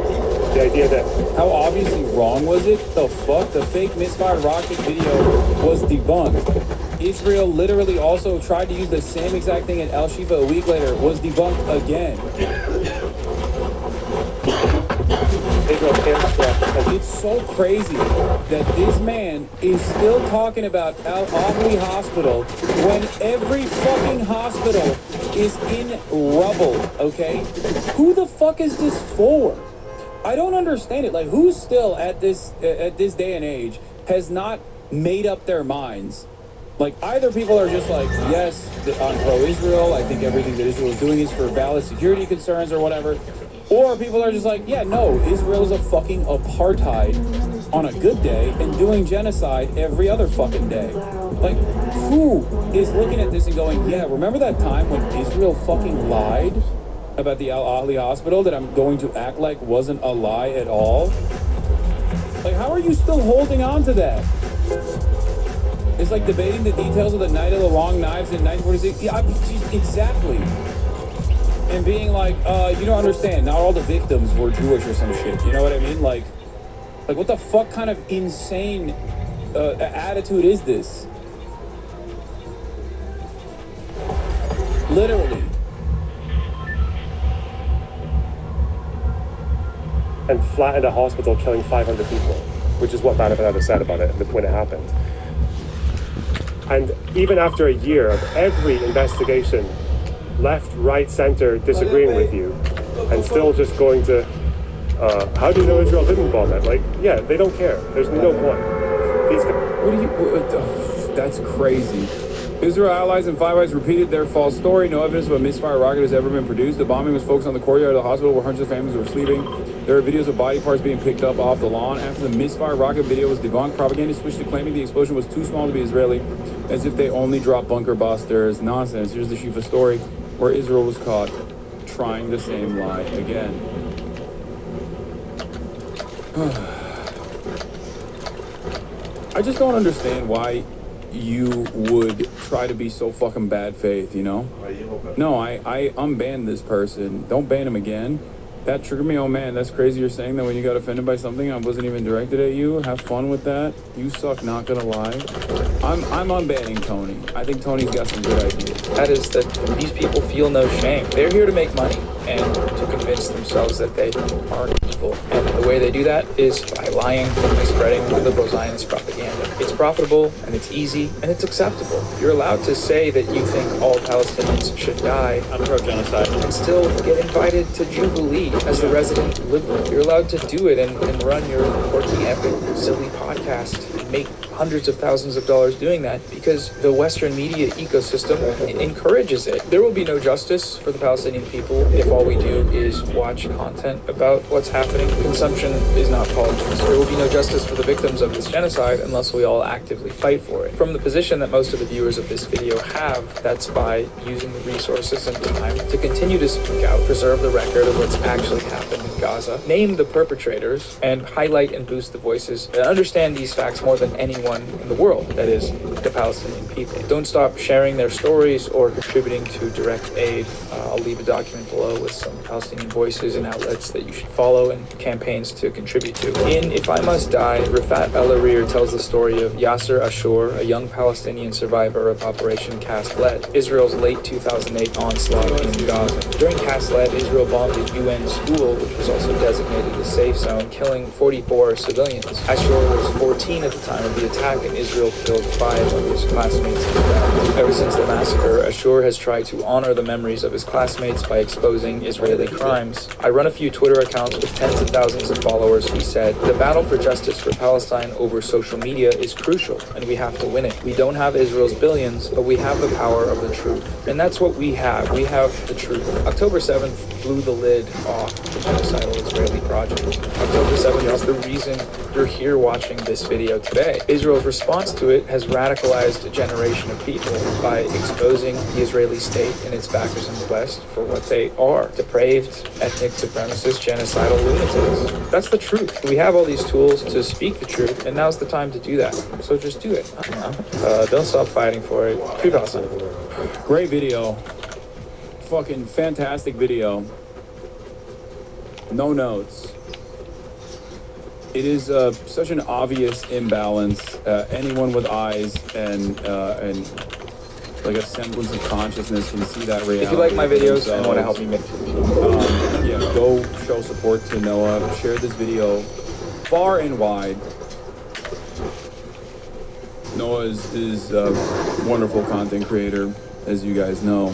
The idea that... How obviously wrong was it? The fuck? The fake misfired rocket video was debunked. Israel literally also tried to use the same exact thing at El Shifa a week later, was debunked again. It's so crazy that this man is still talking about Al-Ahli Hospital when every fucking hospital is in rubble, okay? Who the fuck is this for? I don't understand it. Like, who still at this day and age has not made up their minds? Like, either people are just like, yes, I'm pro-Israel, I think everything that Israel is doing is for valid security concerns or whatever, or people are just like, yeah, no, Israel is a fucking apartheid on a good day and doing genocide every other fucking day. Like, who is looking at this and going, yeah, remember that time when Israel fucking lied about the Al-Ahli hospital that I'm going to act like wasn't a lie at all? Like, how are you still holding on to that? It's like debating the details of the Night of the Long Knives in 1946. Yeah, exactly. And being like, you don't understand. Not all the victims were Jewish or some shit. You know what I mean? Like what the fuck kind of insane attitude is this? Literally. And flattened a hospital, killing 500 people, which is what Bad Empanada said about it when it happened. And even after a year of every investigation, left, right, center disagreeing with you, and still just going to, how do you know Israel didn't bomb it? Like, yeah, they don't care. There's no point. These guys... That's crazy. Israel allies and Five Eyes repeated their false story. No evidence of a misfire rocket has ever been produced. The bombing was focused on the courtyard of the hospital where hundreds of families were sleeping. There are videos of body parts being picked up off the lawn. After the misfire rocket video was debunked, propaganda switched to claiming the explosion was too small to be Israeli, as if they only dropped bunker busters. Nonsense. Here's the Shifa story, where Israel was caught trying the same lie again. I just don't understand why you would try to be so fucking bad faith, you know? No, I unbanned this person. Don't ban him again. That triggered me. Oh man, that's crazy you're saying that when you got offended by something I wasn't even directed at you. Have fun with that. You suck, not gonna lie. I'm unbanning Tony. I think Tony's got some good ideas. That is that these people feel no shame. They're here to make money and to convince themselves that they aren't evil. And the way they do that is by lying and spreading liberal Zionist propaganda. It's profitable and it's easy and it's acceptable. You're allowed to say that you think all Palestinians should die. I'm pro-genocide. And still get invited to Jubilee as a resident liberal. You're allowed to do it and run your quirky, epic, silly podcast and make hundreds of thousands of dollars doing that because the Western media ecosystem encourages it. There will be no justice for the Palestinian people if all we do is watch content about what's happening. Consumption is not politics. There will be no justice for the victims of this genocide unless we all actively fight for it. From the position that most of the viewers of this video have, that's by using the resources and time to continue to speak out, preserve the record of what's actually happened in Gaza, name the perpetrators, and highlight and boost the voices that understand these facts more than anyone in the world, that is, the Palestinian people. Don't stop sharing their stories or contributing to direct aid. I'll leave a document below with some Palestinian voices and outlets that you should follow and campaigns to contribute to. In If I Must Die, Rifat El-Arir tells the story of Yasser Ashur, a young Palestinian survivor of Operation Cast Lead, Israel's late 2008 onslaught in Gaza. During Cast Lead, Israel bombed a UN school, which was also designated a safe zone, killing 44 civilians. Ashur was 14 at the time of the attack, and Israel killed 5 of his classmates as well. Ever since the massacre, Ashur has tried to honor the memories of his classmates by exposing Israeli crimes. I run a few Twitter accounts with tens of thousands of followers, he said. The battle for justice for Palestine over social media is crucial, and we have to win it. We don't have Israel's billions, but we have the power of the truth. And that's what we have. We have the truth. October 7th blew the lid off the genocidal Israeli project. October 7th is the reason you're here watching this video today. Israel's response to it has radicalized a generation of people by exposing the Israeli state and its backers in the West for what they are: depraved, ethnic supremacists, genocidal lunatics. That's the truth. We have all these tools to speak the truth, and now's the time to do that. So just do it. I don't know. Don't stop fighting for it. Keep awesome. Great video. Fucking fantastic video. No notes. It is such an obvious imbalance. Anyone with eyes and like a semblance of consciousness can see that reality. If you like my videos and want to help me make yeah, go show support to Noah. Share this video far and wide. Noah is a wonderful content creator, as you guys know.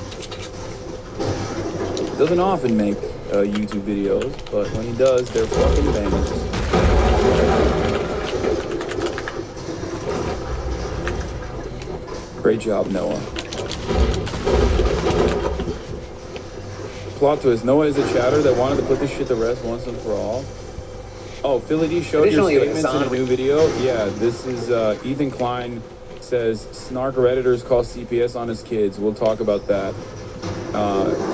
Doesn't often make YouTube videos, but when he does, they're fucking bangers. Great job, Noah. Plot twist: Noah is a chatter that wanted to put this shit to rest once and for all. Oh, Philly D showed your statements in a new video. Yeah, this is Ethan Klein says snark Redditors call CPS on his kids. We'll talk about that.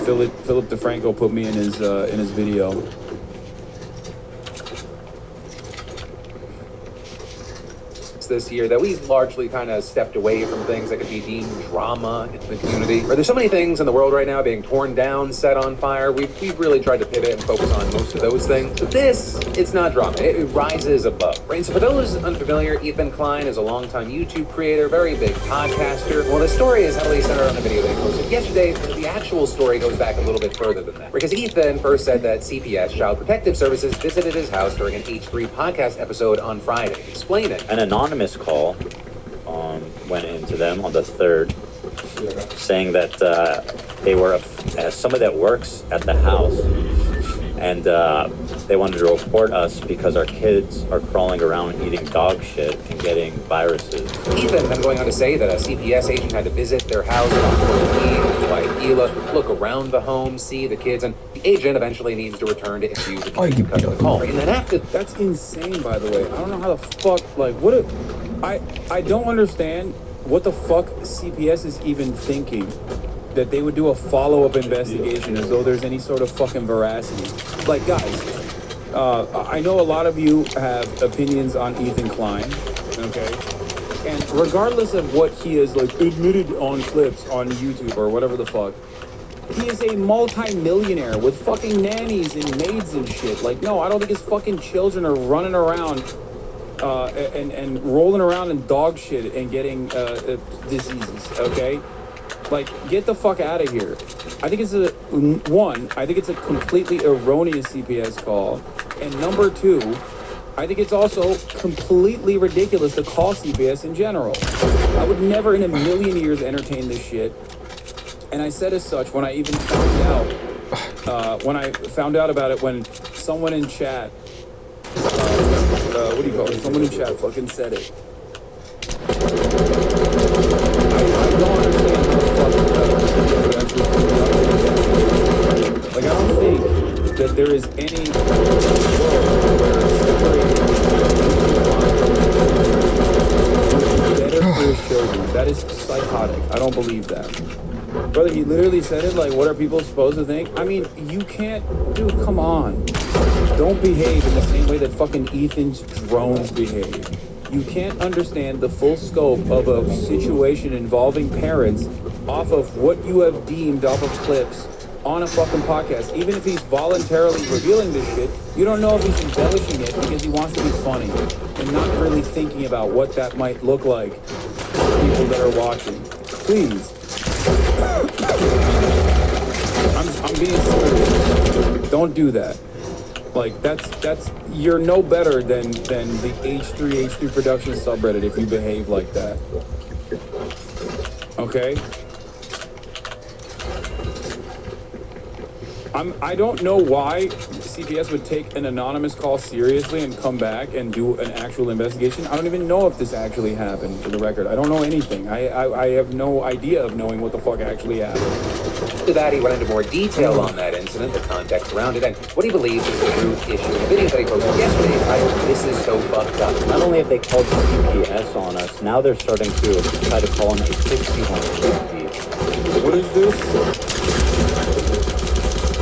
Philip DeFranco put me in his video. This year that we've largely kind of stepped away from things that could be deemed drama in the community. Where there's so many things in the world right now being torn down, set on fire. We've really tried to pivot and focus on most of those things. But this, it's not drama. It rises above. Right? So for those unfamiliar, Ethan Klein is a longtime YouTube creator, very big podcaster. Well, the story is heavily centered on the video that he posted yesterday, but the actual story goes back a little bit further than that. Because Ethan first said that CPS, Child Protective Services, visited his house during an H3 podcast episode on Friday, explaining an anonymous call went into them on the 3rd, saying that they were somebody that works at the house, and they wanted to report us because our kids are crawling around eating dog shit and getting viruses. Ethan then going on to say that a CPS agent had to visit their house on 14, his wife Gila, look around the home, see the kids, and the agent eventually needs to return to issue the call. And then after... That's insane, by the way. I don't know how the fuck, like, what if... I don't understand what the fuck CPS is even thinking. That they would do a follow-up investigation as though there's any sort of fucking veracity. Like, guys, I know a lot of you have opinions on Ethan Klein, okay? And regardless of what he has, like, admitted on clips on YouTube or whatever the fuck, he is a multi-millionaire with fucking nannies and maids and shit. Like, no, I don't think his fucking children are running around and rolling around in dog shit and getting diseases, okay? Like, get the fuck out of here. I think it's I think it's a completely erroneous CPS call. And number 2, I think it's also completely ridiculous to call CPS in general. I would never in a million years entertain this shit. And I said as such when I even found out, about it, when someone in chat, what do you call it? Someone in chat fucking said it. murder his children. That is psychotic. I don't believe that. Brother, he literally said it like, what are people supposed to think? I mean, you can't, dude, come on. Don't behave in the same way that fucking Ethan's drones behave. You can't understand the full scope of a situation involving parents off of what you have deemed off of clips on a fucking podcast. Even if he's voluntarily revealing this shit, you don't know if he's embellishing it because he wants to be funny and not really thinking about what that might look like to people that are watching. Please. I'm being serious. Don't do that. Like, that's you're no better than the H3 Productions subreddit if you behave like that. Okay? I don't know why CBS would take an anonymous call seriously and come back and do an actual investigation. I don't even know if this actually happened, for the record. I don't know anything. I have no idea of knowing what the fuck actually happened. After that, he went into more detail on that incident, the context around it, and what he believes is the root issue. The video that he posted yesterday titled, "This is so fucked up." Not only have they called CPS on us, now they're starting to try to call in a 6150. What is this?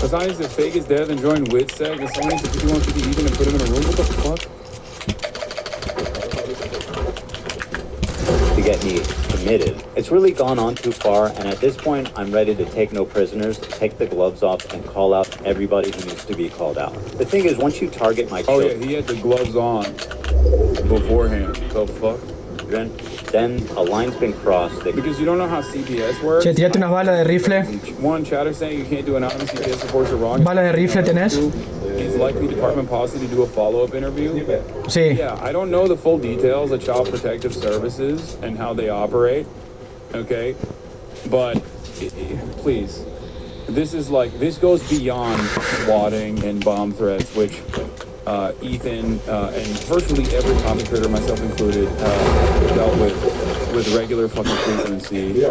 Besides the fake is dead and join WITSEC, and someone needs to 5150 even and put him in a room. What the fuck? To get me committed. It's really gone on too far, and at this point, I'm ready to take no prisoners, take the gloves off, and call out everybody who needs to be called out. The thing is, once you target my children... Oh yeah, he had the gloves on beforehand. The fuck? Then a line's been crossed. Because you don't know how CPS works. Che, tírate unas balas de rifle. One chatter saying you can't do anonymous CPS reports are wrong. ¿Balas de rifle tenés? He's likely Department Policy to do a follow-up interview. Sí. Yeah, I don't know the full details of Child Protective Services and how they operate. Okay, but please, this goes beyond swatting and bomb threats, which Ethan and virtually every content creator, myself included, dealt with regular fucking frequency.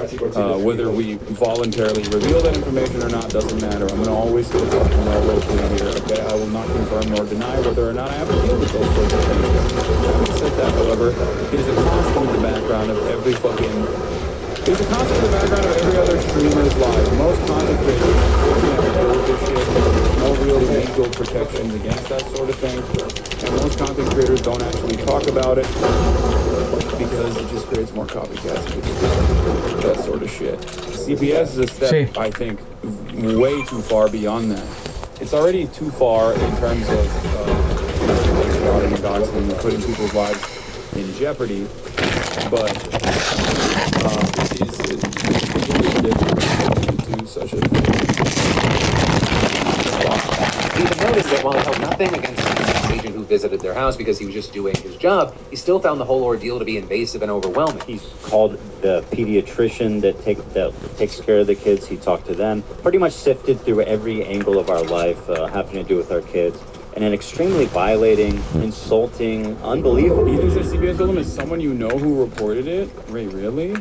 Whether we voluntarily reveal that information or not doesn't matter. I'm gonna always stay fucking well locally here. Okay, I will not confirm nor deny whether or not I have to deal with those sorts of things. Having said that, however, it is a constant in the background of every fucking. It's a constant in the background of every other streamer's life. Most content creators have to deal with this shit. There's no real legal protections against that sort of thing. And most content creators don't actually talk about it because it just creates more copycats. That sort of shit. CPS is a step, I think, way too far beyond that. It's already too far in terms of and doxing and putting people's lives in jeopardy, but it's completely different to do such a thing. Even noticed that while he held nothing against the agent who visited their house because he was just doing his job, he still found the whole ordeal to be invasive and overwhelming. He's called the pediatrician that takes care of the kids. He talked to them. Pretty much sifted through every angle of our life having to do with our kids. And an extremely violating, insulting, unbelievable. You think that CBS told him is someone you know who reported it? Ray, really?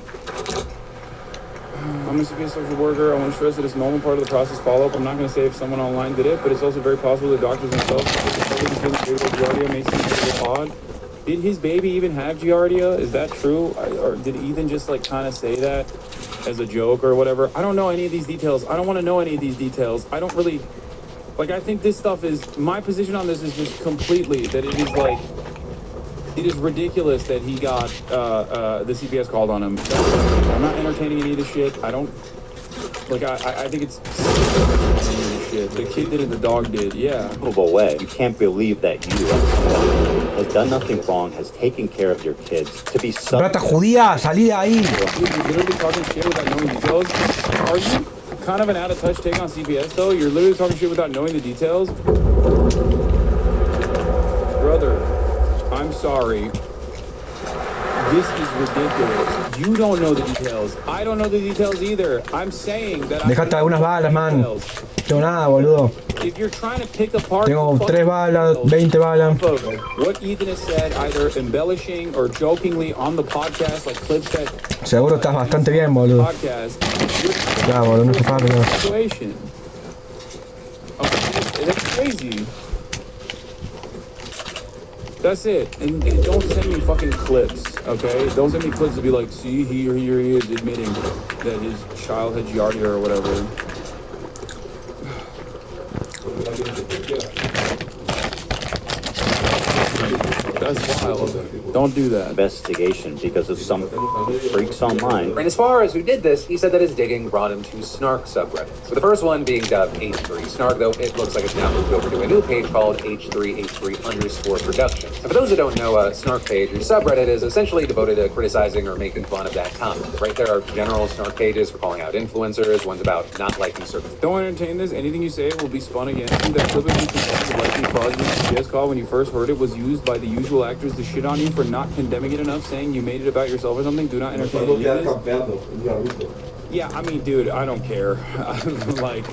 I'm a CPS social worker. I want to stress that it's a normal part of the process follow-up. I'm not going to say if someone online did it, but it's also very possible that doctors themselves Giardia may seem a little odd. Did his baby even have Giardia? Is that true? Or did Ethan just like kind of say that as a joke or whatever? I don't know any of these details. I don't want to know any of these details. I don't really... Like, I think this stuff is... My position on this is just completely that it is like... It is ridiculous that he got the CPS called on him. I'm not entertaining any of this shit. I don't... Like, I think it's... Shit. The kid did it, the dog did, yeah. Way. You can't believe that you, as someone who has done nothing wrong, has taken care of your kids. To be such... Rata judía, salí de ahí. You're literally talking shit without knowing details. Are you kind of an out-of-touch take on CPS, though? You're literally talking shit without knowing the details? Brother, I'm sorry. This is ridiculous. You don't know the details. I don't know the details either. I'm saying that Dejate algunas balas, man. Tengo nada, boludo. If you're trying to pick apart... Tengo 3 balas, 20 balas. What Ethan has said, either embellishing or jokingly on the podcast, like clips that... Seguro estás bastante bien, boludo. Ya, boludo, no se falta. Situation. Okay, that's crazy. That's it. And don't send me fucking clips. Okay? Don't send me clips to be like, see, here he is admitting that his child had Giardia or whatever. That's wild. Don't do that. Investigation because of some freaks online. And as far as who did this, he said that his digging brought him to Snark subreddits. So the first one being dubbed H3 Snark, though it looks like it's now moved over to a new page called H3H3_production. And for those that don't know, a Snark page or subreddit is essentially devoted to criticizing or making fun of that comment. Right, there are general Snark pages for calling out influencers, ones about not liking certain. Don't entertain this. Anything you say will be spun against you. That clip of you pretending to likely caused you a CS call when you first heard it was used by the usual actors to shit on you for not condemning it enough, saying you made it about yourself or something. Do not entertain any of this. Yeah, I mean, dude, I don't care. I'm like,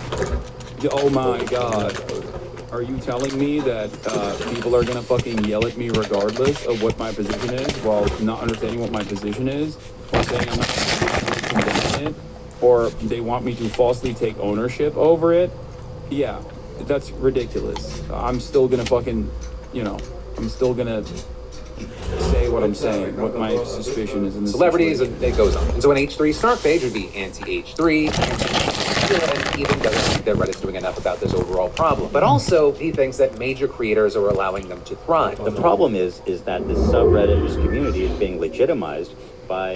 oh my god. Are you telling me that people are gonna fucking yell at me regardless of what my position is while not understanding what my position is? Or saying I'm not condemning it? Or they want me to falsely take ownership over it? Yeah, that's ridiculous. I'm still gonna fucking, you know, I'm still gonna say what I'm saying, what my suspicion is in this celebrities, situation. and it goes on. And so an H3 Snark page would be anti-H3, and even doesn't think that Reddit's doing enough about this overall problem. But also, he thinks that major creators are allowing them to thrive. The problem is that this subreddit, this community is being legitimized by